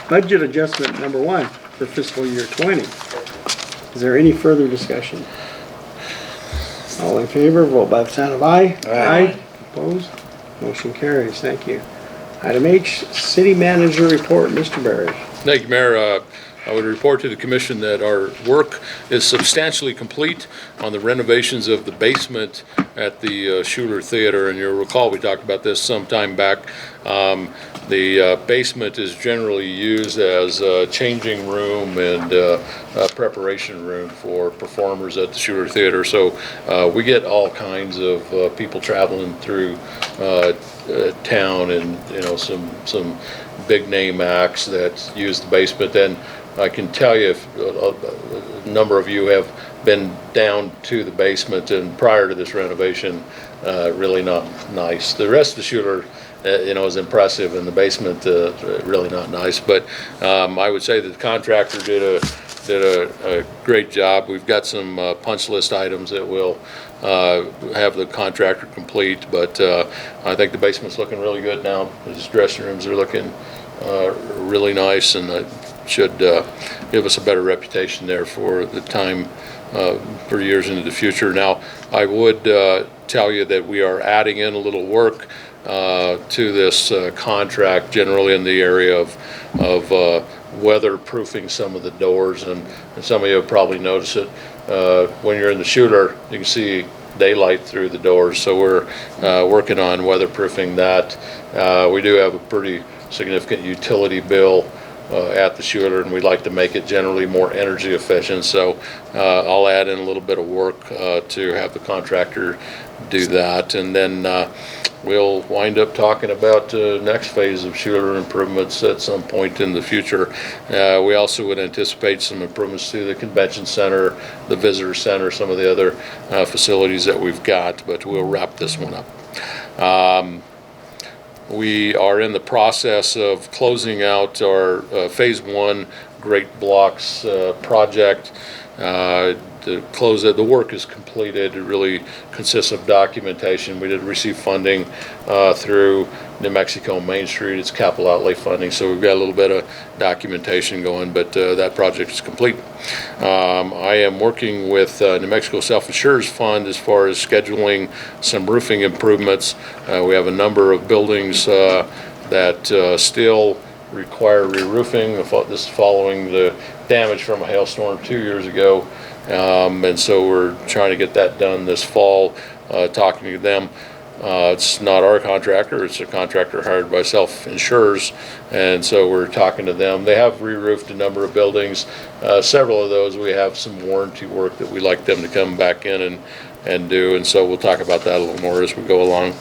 budget adjustment number 1 for fiscal year 20. Is there any further discussion? All in favor, vote by the sign of aye. Aye. Opposed? Motion carries. Thank you. Item H, city manager report. Mr. Berry. Thank you, Mayor. I would report to the commission that our work is substantially complete on the renovations of the basement at the Schuler Theater. And you'll recall we talked about this some time back. The basement is generally used as a changing room and a preparation room for performers at the Schuler Theater. So we get all kinds of people traveling through town, and some big name acts that use the basement. And I can tell you, if a number of you have been down to the basement and prior to this renovation, really not nice. The rest of the Schuler, is impressive, and the basement, really not nice. But I would say that the contractor did a great job. We've got some punch list items that will have the contractor complete, but I think the basement's looking really good now. His dressing rooms are looking really nice, and should give us a better reputation there for the time, for years into the future. Now, I would tell you that we are adding in a little work to this contract, generally in the area of weatherproofing some of the doors, and some of you have probably noticed it. When you're in the Schuler, you can see daylight through the doors, so we're working on weatherproofing that. We do have a pretty significant utility bill at the Schuler, and we'd like to make it generally more energy efficient. So I'll add in a little bit of work to have the contractor do that, and then we'll wind up talking about the next phase of Schuler improvements at some point in the future. We also would anticipate some improvements to the convention center, the visitor center, some of the other facilities that we've got, but we'll wrap this one up. We are in the process of closing out our phase 1 Great Blocks project. The work is completed. It really consists of documentation. We did receive funding through New Mexico Main Street. It's capital outlay funding, so we've got a little bit of documentation going, but that project is complete. I am working with New Mexico Self-Insurance Fund as far as scheduling some roofing improvements. We have a number of buildings that still require re-roofing. This is following the damage from a hailstorm 2 years ago. And so we're trying to get that done this fall, talking to them. It's not our contractor, it's a contractor hired by self-insurers, and so we're talking to them. They have re-roofed a number of buildings. Several of those we have some warranty work that we'd like them to come back in and do, and so we'll talk about that a little more as we go along.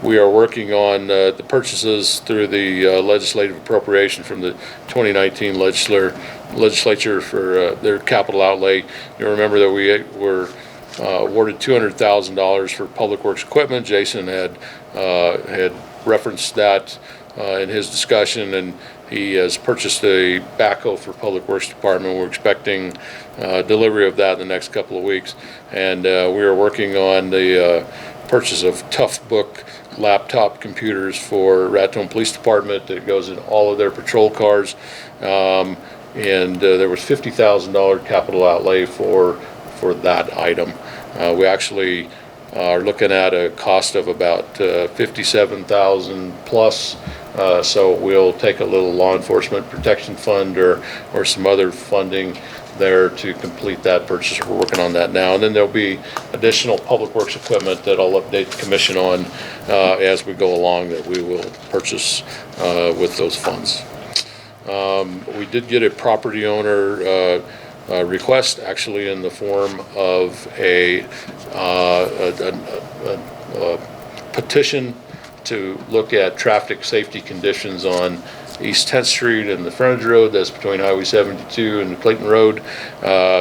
We are working on the purchases through the legislative appropriation from the 2019 legislature for their capital outlay. You remember that we were awarded $200,000 for public works equipment. Jason had referenced that in his discussion, and he has purchased a backhoe for Public Works Department. We're expecting delivery of that in the next couple of weeks, and we are working on the purchase of Toughbook laptop computers for Raton Police Department that goes in all of their patrol cars, and there was $50,000 capital outlay for that item. We actually are looking at a cost of about $57,000 plus, so we'll take a little law enforcement protection fund or some other funding there to complete that purchase. We're working on that now, and then there'll be additional public works equipment that I'll update the commission on as we go along that we will purchase with those funds. We did get a property owner request, actually in the form of a petition to look at traffic safety conditions on East 10th Street and the frontage road that's between Highway 72 and Clayton Road.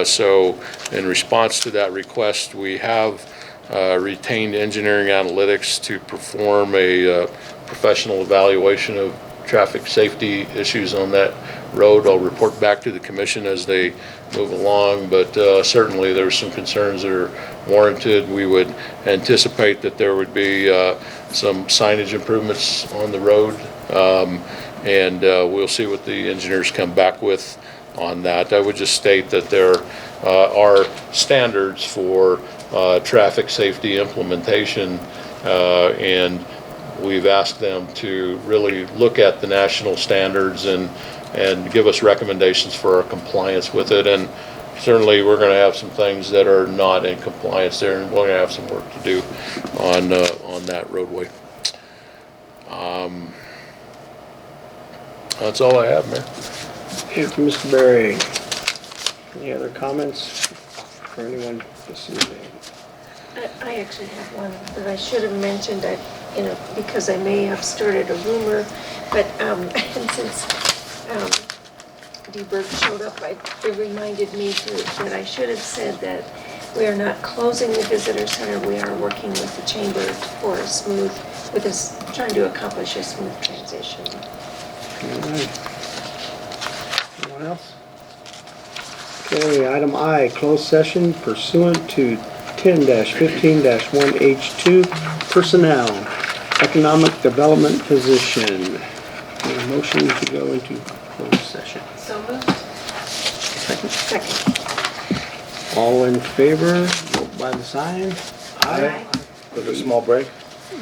So in response to that request, we have retained engineering analytics to perform a professional evaluation of traffic safety issues on that road. I'll report back to the commission as they move along, but certainly there's some concerns that are warranted. We would anticipate that there would be some signage improvements on the road, and we'll see what the engineers come back with on that. I would just state that there are standards for traffic safety implementation, and we've asked them to really look at the national standards and give us recommendations for our compliance with it. And certainly we're going to have some things that are not in compliance there, and we're going to have some work to do on that roadway. That's all I have, Mayor. Thank you, Mr. Berry. Any other comments for anyone this evening? I actually have one that I should have mentioned, because I may have started a rumor, but and since DeBerg showed up, it reminded me that I should have said that we are not closing the visitor center. We are working with the chamber for trying to accomplish a smooth transition. All right. Anyone else? Okay, item I, closed session pursuant to 10-15-1H2, personnel, economic development position. Need a motion to go into closed session. So moved. Second. All in favor, vote by the sign. Aye. With a small break?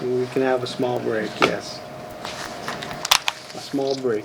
We can have a small break, yes. A small break.